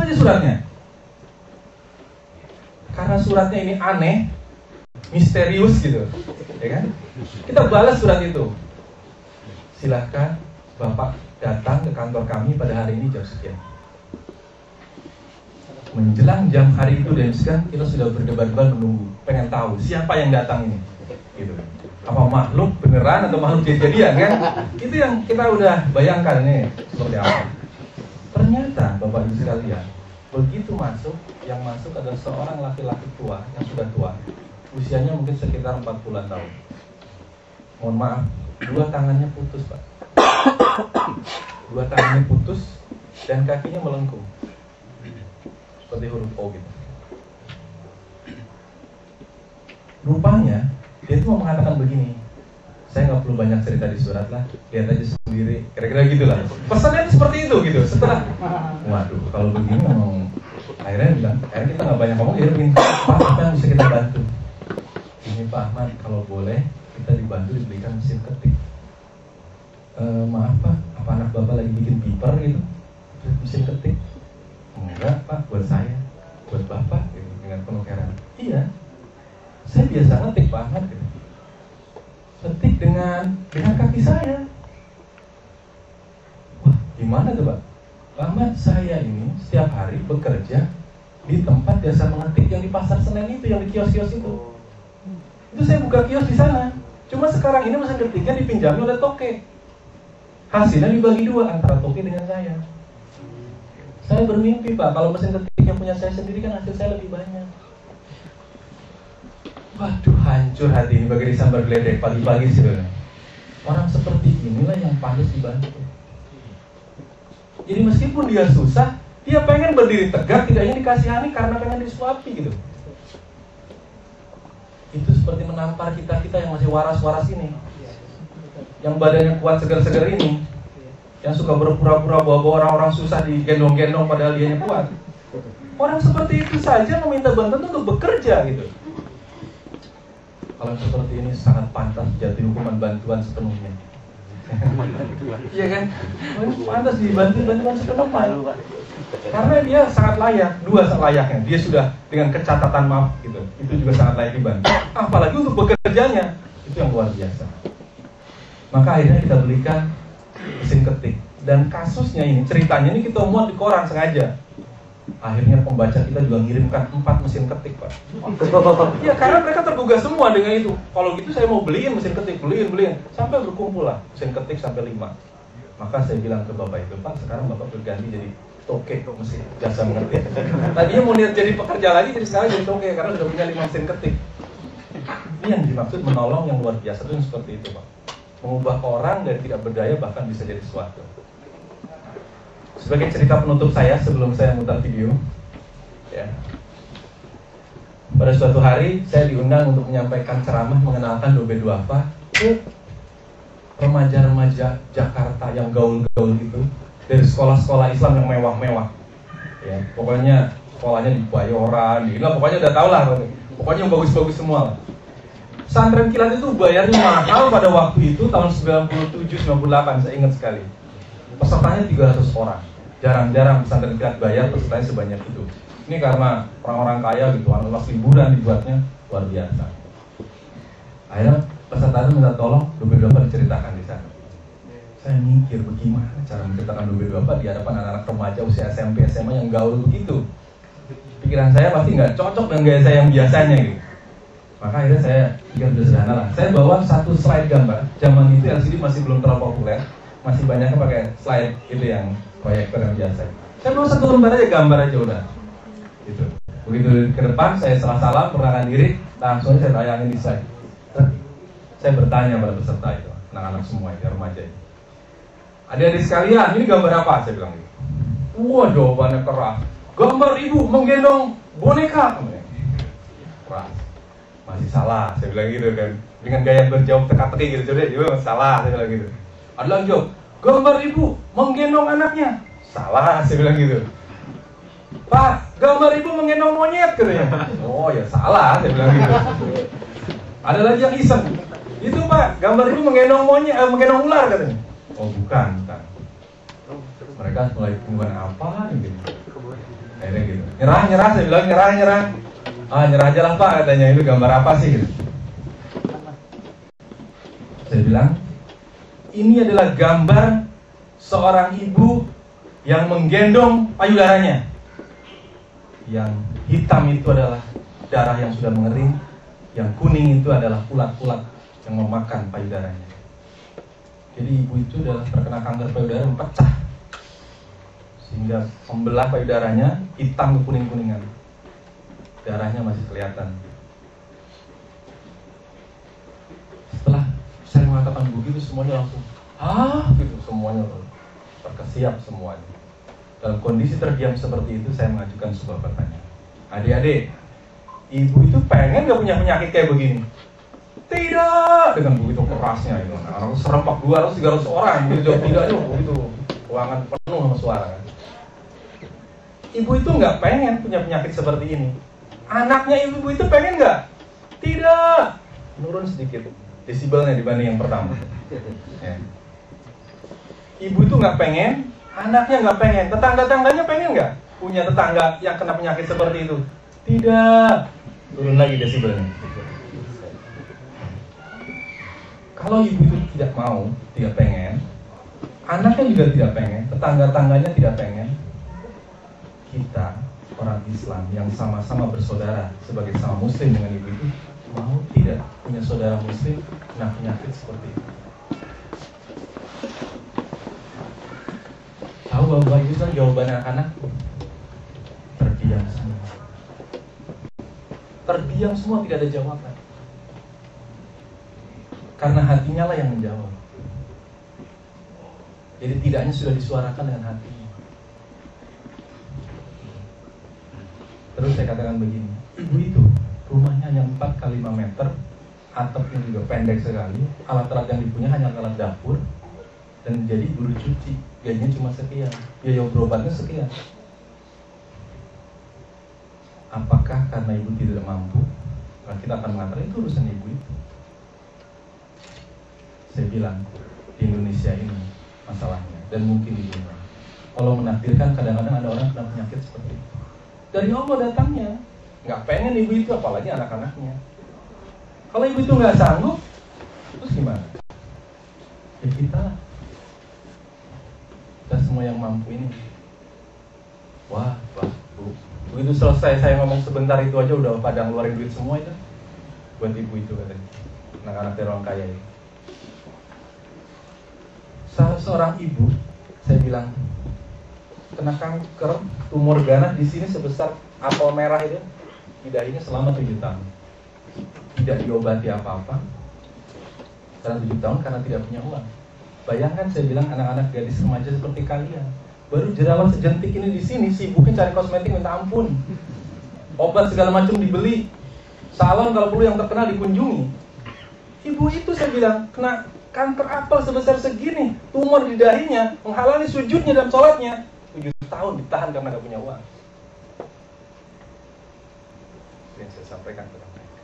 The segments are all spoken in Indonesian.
aja suratnya. Karena suratnya ini aneh, misterius gitu, ya kan? Kita balas surat itu. Silahkan Bapak datang ke kantor kami pada hari ini jam sekian. Menjelang jam hari itu dan sekian, kita sudah berdebar-debar menunggu, pengen tahu siapa yang datang ini, gitu. Apa makhluk beneran atau makhluk kejadian kan? Itu yang kita udah bayangkan nih seperti apa. Ternyata Bapak Ibu sekalian, begitu masuk, yang masuk adalah seorang laki-laki tua yang sudah tua, usianya mungkin sekitar 40-an tahun. Mohon maaf, 2 tangannya putus, Pak. 2 tangannya putus dan kakinya melengkung seperti huruf O gitu. Rupanya dia tuh mau mengatakan begini, saya nggak perlu banyak cerita di surat lah, lihat aja sendiri, kira-kira gitulah. Pesannya seperti itu gitu. Setelah, waduh, kalau begini memang akhirnya kita nggak banyak ngomong, dia begini, Pak, apa yang bisa kita bantu? Ini Pak Ahmad, kalau boleh kita dibantu diberikan mesin ketik. Maaf Pak, apa anak Bapak lagi bikin piper gitu, mesin ketik? Enggak Pak, buat saya, buat Bapak gitu, dengan penuh heran. Iya, saya biasa ngetik Pak Ahmad gitu. Ketik dengan kaki saya. Wah, gimana tuh Pak? Pak Ahmad, saya ini setiap hari bekerja di tempat jasa mengetik yang di Pasar Senen itu, yang di kios-kios itu. Itu saya buka kios di sana. Cuma sekarang ini mesin ketiknya dipinjami oleh toke. Hasilnya dibagi 2 antara toke dengan saya. Saya bermimpi Pak, kalau mesin ketik yang punya saya sendiri kan hasil saya lebih banyak. Waduh, hancur hati ini bagi disambar geledek pagi-pagi sih. Orang seperti inilah yang pantas dibantu. Jadi meskipun dia susah, dia pengen berdiri tegak, tidak ingin dikasihani karena pengen disuapi gitu. Itu seperti menampar kita-kita yang masih waras-waras ini, yang badannya kuat segar-segar ini, yang suka berpura-pura bawa orang-orang susah digendong-gendong padahal dianya kuat. Orang seperti itu saja meminta bantuan untuk bekerja gitu. Kalau seperti ini sangat pantas jatuh hukuman bantuan sepenuhnya. Iya kan? Pantas dibantu bantuan sepenuhnya. Karena dia sangat layak, 2 layaknya. Dia sudah dengan kecatatan maaf gitu. Itu juga sangat layak dibantu. Apalagi untuk bekerjanya, itu yang luar biasa. Maka akhirnya kita belikan mesin ketik. Dan kasusnya ini, ceritanya ini kita muat di koran sengaja. Akhirnya pembaca kita juga ngirimkan 4 mesin ketik Pak. Ya karena mereka tergugah semua dengan itu. Kalau gitu saya mau beliin mesin ketik, beliin. Sampai berkumpul lah mesin ketik sampai 5. Maka saya bilang ke Bapak itu, Pak sekarang Bapak berganti jadi toke mesin jasa mengetik. Tadinya mau niat jadi pekerja lagi, jadi sekarang jadi toke karena sudah punya 5 mesin ketik. Ini yang dimaksud menolong yang luar biasa itu seperti itu Pak. Mengubah orang dari tidak berdaya bahkan bisa jadi sesuatu. Sebagai cerita penutup saya sebelum saya mutar video, ya. Pada suatu hari saya diundang untuk menyampaikan ceramah mengenalkan Dobe Duafa ke remaja-remaja Jakarta yang gaul-gaul itu dari sekolah-sekolah Islam yang mewah-mewah. Ya, pokoknya sekolahnya di Bayoran, pokoknya udah tau lah, pokoknya yang bagus-bagus semua. Pesantren Kilat itu bayarnya mahal pada waktu itu tahun 97-98, saya ingat sekali. Pesertanya 300 orang. Jarang-jarang pesantren Kilat bayar pesertanya sebanyak itu. Ini karena orang-orang kaya gitu, anak liburan dibuatnya luar biasa. Akhirnya peserta itu minta tolong Dobe Duafa diceritakan di sana. Saya mikir bagaimana cara menceritakan Dobe Duafa di hadapan anak-anak remaja usia SMP, SMA yang gaul begitu. Pikiran saya pasti nggak cocok dengan gaya saya yang biasanya gitu. Maka akhirnya saya pikir sederhana lah. Saya bawa 1 slide gambar. Zaman itu LCD masih belum terlalu populer, masih banyaknya pakai slide itu yang proyektor yang biasa. Saya bawa 1 lembar aja, gambar aja udah. Gitu. Begitu ke depan saya salah-salah perkenalkan diri, langsung saya tayangin di slide. Saya bertanya pada peserta itu, anak-anak semua itu, remaja itu. Adik-adik sekalian, ini gambar apa? Saya bilang gitu. Wah, jawabannya keras. Gambar ibu menggendong boneka. Keras. Masih salah, saya bilang gitu kan. Dengan gaya berjawab teka-teki gitu, jadi masih salah, saya bilang gitu. Ada lagi jawab, gambar ibu menggendong anaknya. Salah, saya bilang gitu. Pak, gambar ibu menggendong monyet katanya. Oh ya salah, saya bilang gitu. Ada lagi yang iseng. Itu Pak, gambar ibu menggendong monyet, menggendong ular katanya. Oh bukan. Mereka mulai bukan apa gitu. Akhirnya gitu. Nyerah, saya bilang nyerah. Nyerah aja lah Pak, katanya. Itu gambar apa sih gitu. Saya bilang, ini adalah gambar seorang ibu yang menggendong payudaranya. Yang hitam itu adalah darah yang sudah mengering, yang kuning itu adalah ulat-ulat yang memakan payudaranya. Jadi ibu itu adalah terkena kanker payudara yang pecah, sehingga membelah payudaranya, hitam ke kuning-kuningan. Darahnya masih kelihatan. Setelah saya mengatakan begitu, semuanya langsung gitu, semuanya terkesiap semuanya. Dalam kondisi terdiam seperti itu, saya mengajukan sebuah pertanyaan. Adik-adik, ibu itu pengen gak punya penyakit kayak begini? Tidak, dengan begitu kerasnya itu. Anak serempak 200-300 orang, begitu tidak begitu. Ruangan penuh sama suara. Ibu itu nggak pengen punya penyakit seperti ini. Anaknya ibu itu pengen nggak? Tidak. Menurun sedikit desibelnya dibanding yang pertama. Ya. Ibu itu nggak pengen, anaknya nggak pengen, tetangga-tangganya pengen nggak punya tetangga yang kena penyakit seperti itu? Tidak. Turun lagi desibelnya. Kalau ibu itu tidak mau, tidak pengen, anaknya juga tidak pengen, tetangga-tangganya tidak pengen, kita orang Islam yang sama-sama bersaudara sebagai sama muslim dengan ibu itu, mau tidak punya saudara muslim kena penyakit seperti itu? Tahu Bapak Ibu kan jawaban anak-anak? Terdiam semua. Terdiam semua, tidak ada jawaban. Karena hatinya lah yang menjawab. Jadi tidaknya sudah disuarakan dengan hatinya. Terus saya katakan begini, ibu itu rumahnya hanya 4x5 meter, atapnya juga pendek sekali, alat-alat yang dipunya hanya alat dapur, dan jadi buru cuci, gajinya cuma sekian, biaya berobatnya sekian. Apakah karena ibu tidak mampu? Nah, kita akan mengatakan itu urusan ibu itu. Saya bilang, di Indonesia ini masalahnya, dan mungkin di dunia, Allah menakdirkan kadang-kadang ada orang kena penyakit seperti itu. Dari Allah datangnya, nggak pengen ibu itu, apalagi anak-anaknya. Kalau ibu itu nggak sanggup, terus gimana? Ya kita semua yang mampu ini. Wah, Bu. Begitu selesai saya ngomong sebentar itu aja udah pada ngeluarin duit semua itu buat ibu itu katanya. Anak-anak dari orang kaya ini. Salah seorang ibu, saya bilang, kena kanker tumor ganas di sini sebesar apel merah itu, di dahinya selama 7 tahun. Tidak diobati apa-apa, karena 7 tahun karena tidak punya uang. Bayangkan, saya bilang, anak-anak gadis remaja seperti kalian, baru jerawat sejentik ini di sini, sibuknya cari kosmetik minta ampun, obat segala macam dibeli, salon kalau perlu yang terkenal dikunjungi. Ibu itu saya bilang kena kanker apel sebesar segini, tumor di dahinya, menghalangi sujudnya dan sholatnya. 7 tahun ditahan karena gak punya uang. Itu yang saya sampaikan ke mereka.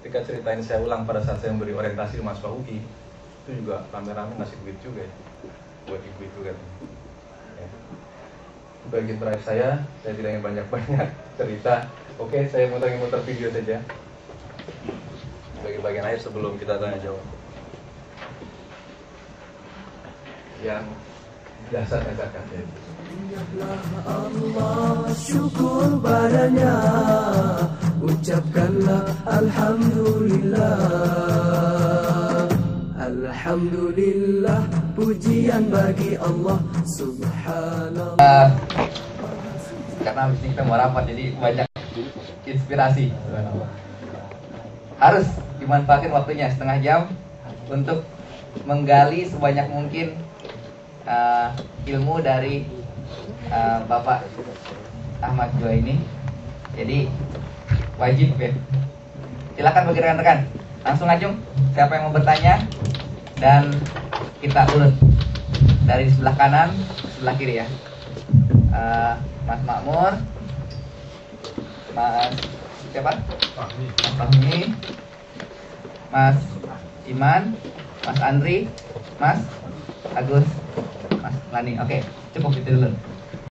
Ketika cerita ini saya ulang pada saat saya memberi orientasi di Mahasiswa UI, itu juga rame-rame ngasih duit juga ya, buat ibu itu kan. Ya. Bagian terakhir saya tidak ingin banyak-banyak cerita. Oke, saya muter-muter video saja. Bagian akhir sebelum kita tanya jawab. Yang dasar katakan ya. Allah, syukur padanya, ucapkanlah alhamdulillah. Alhamdulillah, pujian bagi Allah subhanallah. Karena habis ini kita mau rapat, jadi banyak inspirasi. Harus dimanfaatkan waktunya setengah jam untuk menggali sebanyak mungkin ilmu dari Bapak Ahmad Juwaini. Jadi wajib ya. Silakan bagi rekan-rekan, langsung aja siapa yang mau bertanya, dan kita urut dari sebelah kanan sebelah kiri ya. Mas Makmur, Mas siapa? Mas Fahmi, Mas Iman, Mas Andri, Mas Agus, Mas Lani. Oke, cukup itu dulu.